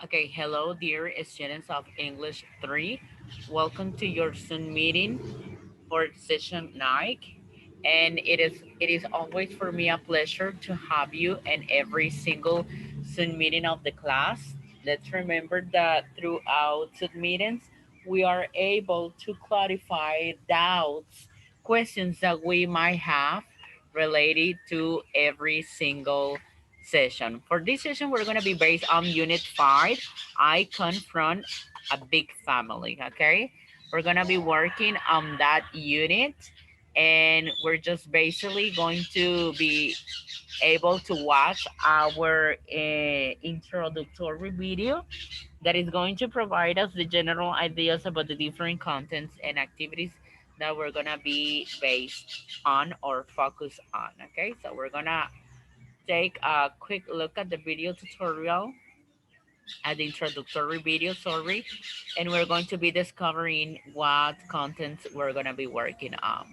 Okay, hello, dear students of English 3. Welcome to your Zoom meeting for session 9. And it is always for me a pleasure to have you in every single Zoom meeting of the class. Let's remember that throughout Zoom meetings, we are able to clarify doubts, questions that we might have related to every single session. For this session, we're going to be based on Unit 5. I confront a big family, okay? We're going to be working on that unit, and we're just basically going to be able to watch our introductory video that is going to provide us the general ideas about the different contents and activities that we're going to be based on or focus on. Okay, so we're going to take a quick look at the video tutorial, at the introductory video, sorry, and we're going to be discovering what contents we're going to be working on.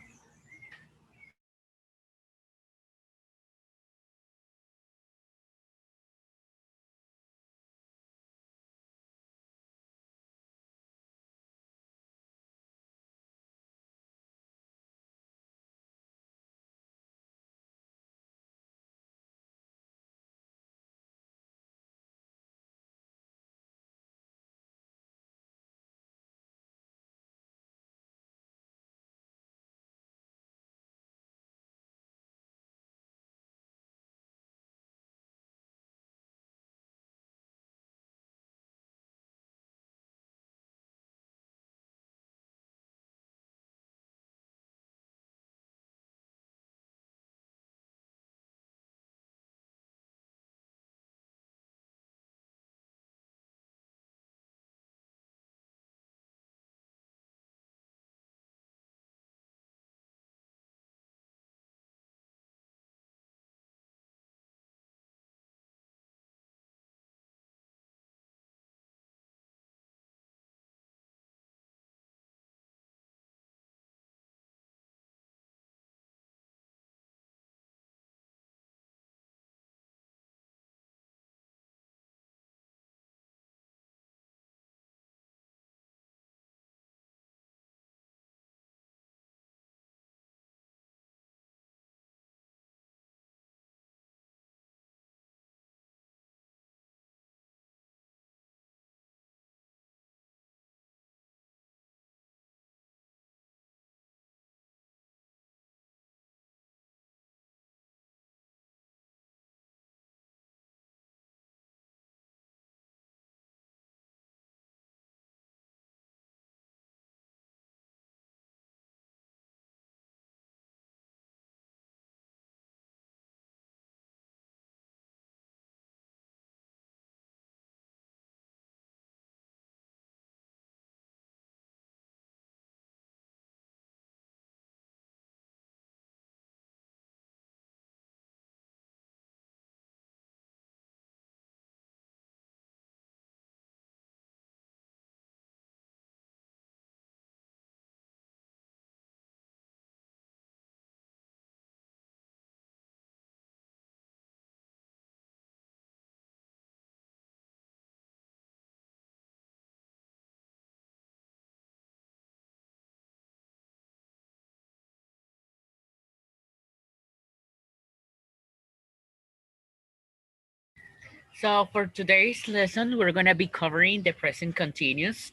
So for today's lesson, we're going to be covering the present continuous.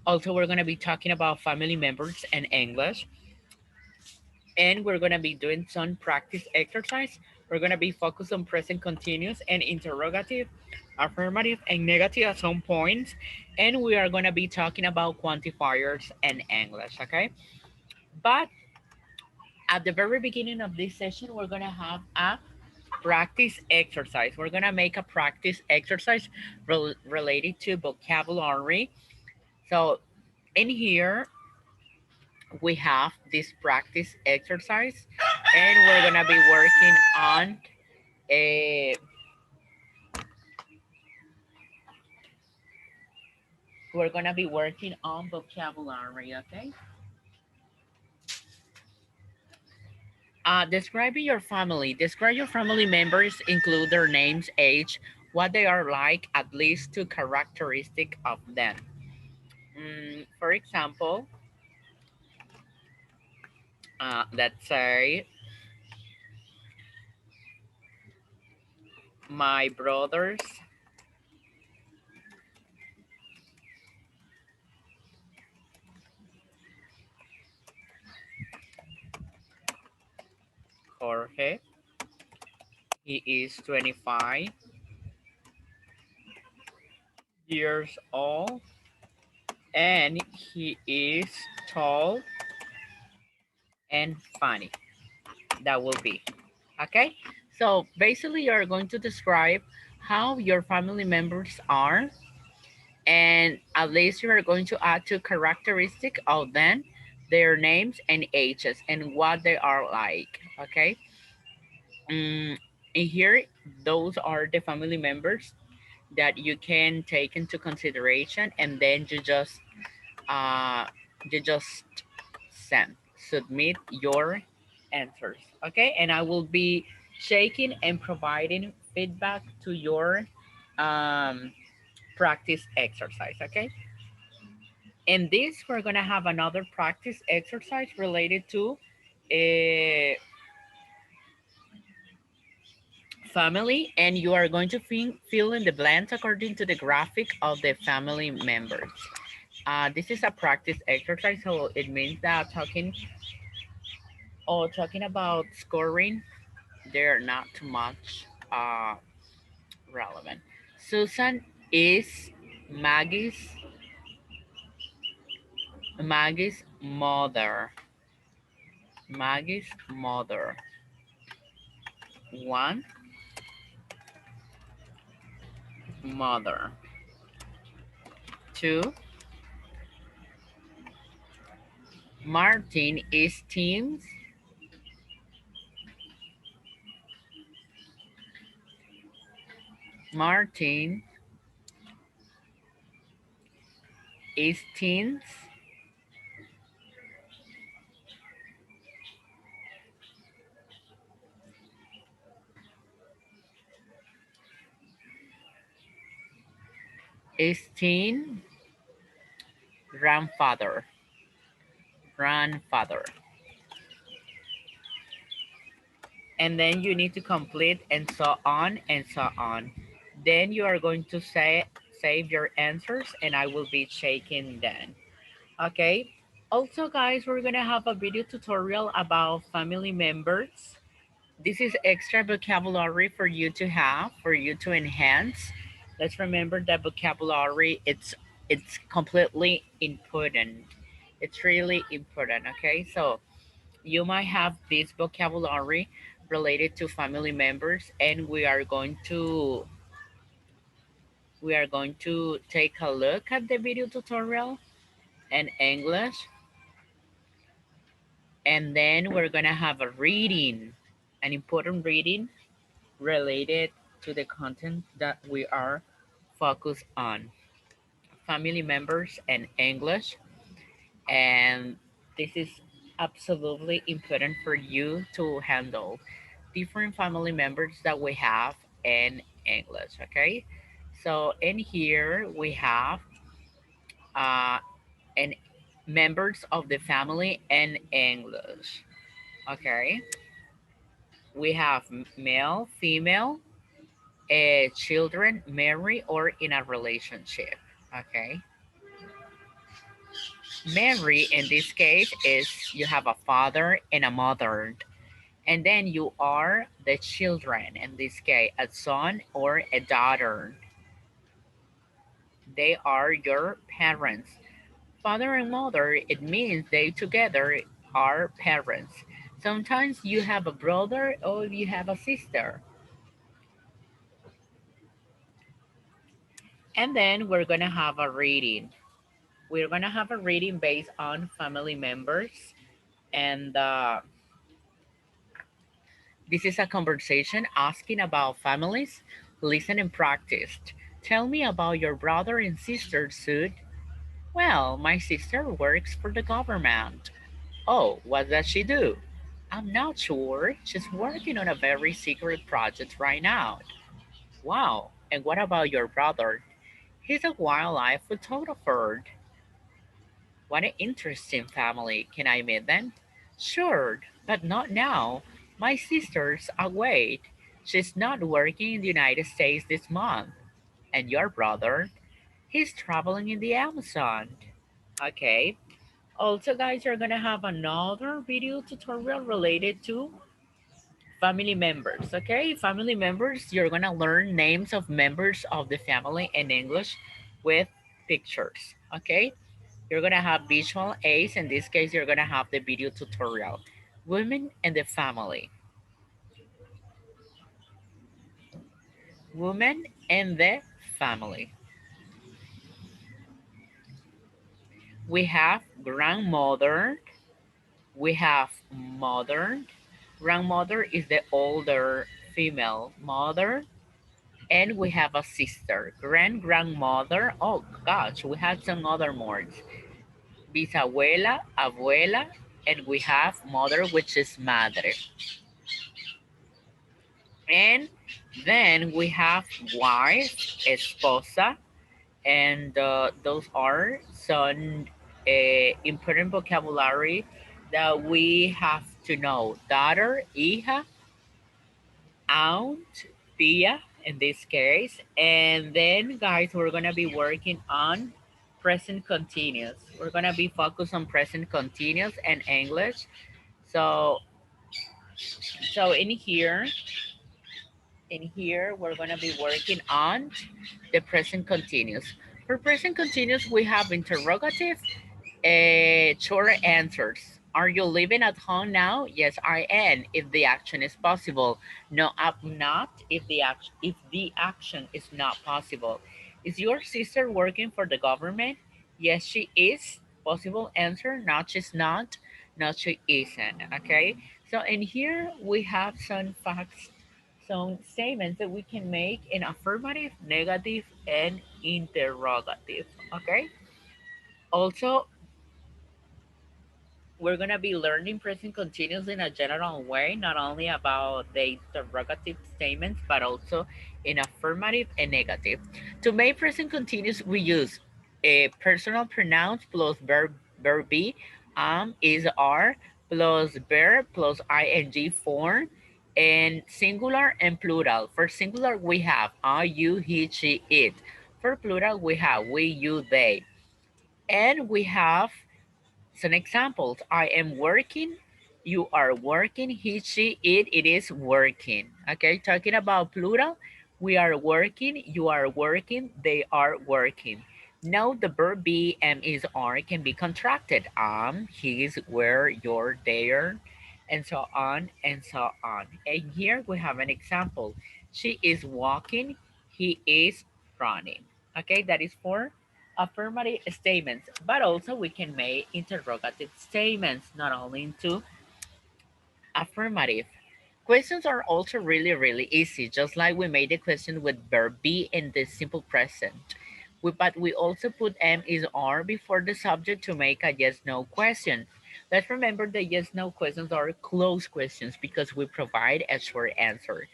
Also, we're going to be talking about family members and English. And we're going to be doing some practice exercise. We're going to be focused on present continuous and interrogative, affirmative and negative at some points. And we are going to be talking about quantifiers and English, okay? But at the very beginning of this session, we're going to have a practice exercise. We're going to make a practice exercise related to vocabulary. So in here, we have this practice exercise, and we're going to be working on a we're going to be working on vocabulary, okay? Describing your family. Describe your family members, include their names, age, what they are like, at least two characteristic of them. For example, let's say my brothers Jorge, he is 25 years old and he is tall and funny. That will be okay. So basically, you're going to describe how your family members are, and at least you are going to add two characteristic of them, their names and ages, and what they are like. Okay. And here, those are the family members that you can take into consideration, and then uh you just submit your answers. Okay, and I will be shaking and providing feedback to your um practice exercise. Okay, in this we're gonna have another practice exercise related to a family, and you are going to fill in the blanks according to the graphic of the family members. This is a practice exercise, so it means that talking about scoring, they're not too much relevant. Susan is Maggie's Maggie's mother. Maggie's mother. One, mother. Two, Martin is Tim's. Martin is Tim's. Is Tim grandfather. Grandfather. And then you need to complete and so on and so on. Then you are going to save your answers and I will be checking then. Okay. Also guys, we're gonna have a video tutorial about family members. This is extra vocabulary for you to have, for you to enhance. Let's remember that vocabulary, it's completely important. It's really important, okay? So you might have this vocabulary related to family members, and we are going to take a look at the video tutorial in English, and then we're gonna have a reading, an important reading related to the content that we are focused on, family members and English. And this is absolutely important for you to handle different family members that we have in English. Okay, so in here we have uh and members of the family in English. Okay, we have male, female, children, married or in a relationship. Okay, marry in this case is you have a father and a mother, and then you are the children, in this case a son or a daughter. They are your parents. Father and mother, it means they together are parents. Sometimes you have a brother or you have a sister. And then we're gonna have a reading. We're gonna have a reading based on family members, and this is a conversation asking about families. Listen and practice. Tell me about your brother and sister, Sud. Well, my sister works for the government. Oh, what does she do? I'm not sure. She's working on a very secret project right now. Wow. And what about your brother? He's a wildlife photographer. What an interesting family. Can I meet them? Sure, but not now. My sister's away. She's not working in the United States this month. And your brother? He's traveling in the Amazon. Okay. Also, guys, you're gonna have another video tutorial related to family members. Okay, family members, you're gonna learn names of members of the family in English with pictures. Okay, you're gonna have visual aids. In this case, you're gonna have the video tutorial. Women in the family. Women in the family. We have grandmother. We have mother. Grandmother is the older female mother. And we have a sister, grandmother. Oh gosh, we have some other more. Bisabuela, abuela, and we have mother, which is madre. And then we have wife, esposa, and those are some important vocabulary that we have to know. Daughter, hija, aunt, tia in this case. And then guys, we're gonna be working on present continuous. We're gonna be focused on present continuous and English. So in here we're gonna be working on the present continuous. For present continuous, we have interrogative, short answers. Are you living at home now? Yes, I am. If the action is possible. No, I'm not. If the action is not possible. Is your sister working for the government? Yes, she is. Possible answer. No, she's not. No, she isn't. Okay. So in here we have some facts, some statements that we can make in affirmative, negative, and interrogative. Okay. Also, we're going to be learning present continuous in a general way, not only about the interrogative statements, but also in affirmative and negative. To make present continuous, we use a personal pronouns plus verb be, is, are, plus verb plus ing form, and singular and plural. For singular, we have I, you, he, she, it. For plural, we have we, you, they. And we have some examples. I am working. You are working. He, she, it is working. Okay, talking about plural. We are working. You are working. They are working. Now the verb be, am, is, are can be contracted. His, where, your, there, and so on and so on. And here we have an example. She is walking. He is running. Okay, that is for affirmative statements, but also we can make interrogative statements, not only into affirmative. Questions are also really easy, just like we made the question with verb be in the simple present. But we also put am, is, are before the subject to make a yes no question. Let's remember that yes no questions are closed questions because we provide a short answer.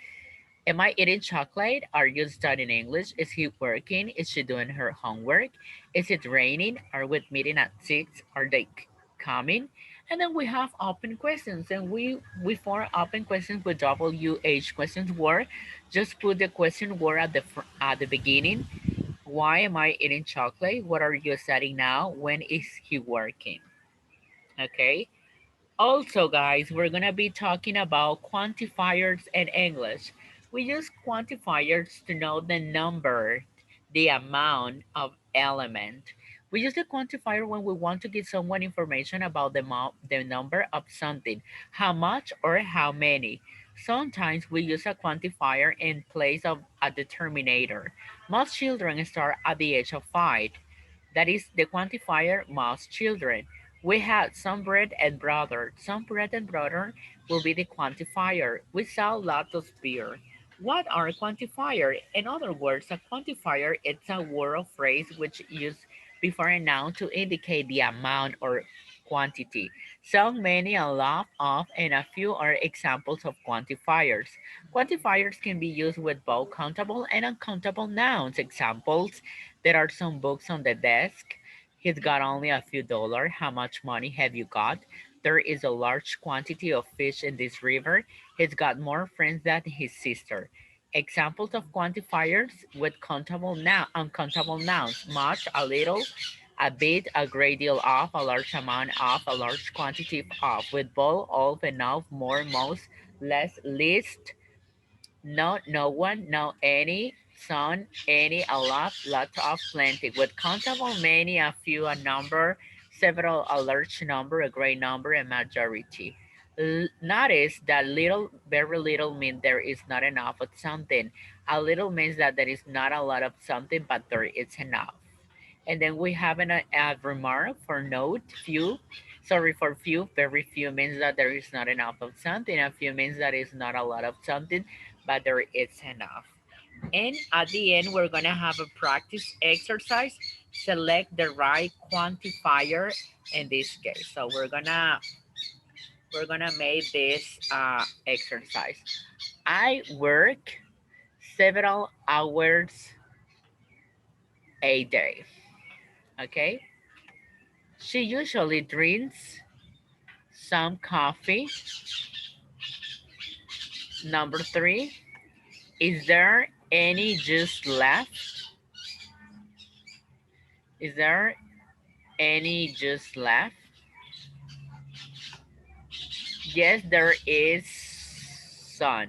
Am I eating chocolate? Are you studying English? Is he working? Is she doing her homework? Is it raining? Are we meeting at 6? Are they coming? And then we have open questions, and we form open questions with WH questions word. Just put the question word at the beginning. Why am I eating chocolate? What are you studying now? When is he working? Okay. Also, guys, we're going to be talking about quantifiers in English. We use quantifiers to know the number, the amount of element. We use the quantifier when we want to give someone information about the number of something, how much or how many. Sometimes we use a quantifier in place of a determinator. Most children start at the age of 5. That is the quantifier most children. We had some bread and butter. Some bread and butter will be the quantifier. We sell lots of beer. What are quantifier? In other words, a quantifier is a word or phrase which is used before a noun to indicate the amount or quantity. So many, a lot of, and a few are examples of quantifiers. Quantifiers can be used with both countable and uncountable nouns. Examples: there are some books on the desk. He's got only a few dollars. How much money have you got? There is a large quantity of fish in this river. He's got more friends than his sister. Examples of quantifiers with countable noun, uncountable nouns: much, a little, a bit, a great deal of, a large amount of, a large quantity of. With both, all, enough, more, most, less, least, no, no one, no, any, some, any, a lot, lot of, plenty. With countable, many, a few, a number, several, a large number, a great number, a majority. Notice that little, very little means there is not enough of something. A little means that there is not a lot of something, but there is enough. And then we have a remark for note, few. Sorry, for few, very few means that there is not enough of something. A few means that is not a lot of something, but there is enough. And at the end, we're gonna have a practice exercise. Select the right quantifier in this case. So we're gonna make this exercise. I work several hours a day. Okay. She usually drinks some coffee. Number three, is there any juice left? Is there any juice left? Yes, there is some.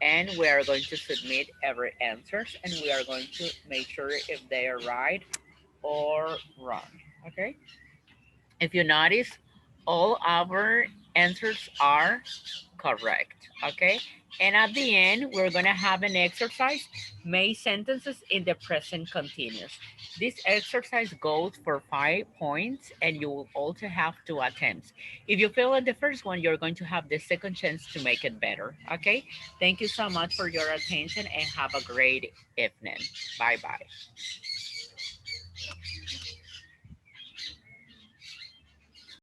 And we are going to submit every answers and we are going to make sure if they are right or wrong. Okay. If you notice, all our answers are correct. Okay. And at the end, we're going to have an exercise, make sentences in the present continuous. This exercise goes for 5 points and you will also have 2 attempts. If you fail at the first one, you're going to have the second chance to make it better. Okay. Thank you so much for your attention and have a great evening. Bye bye.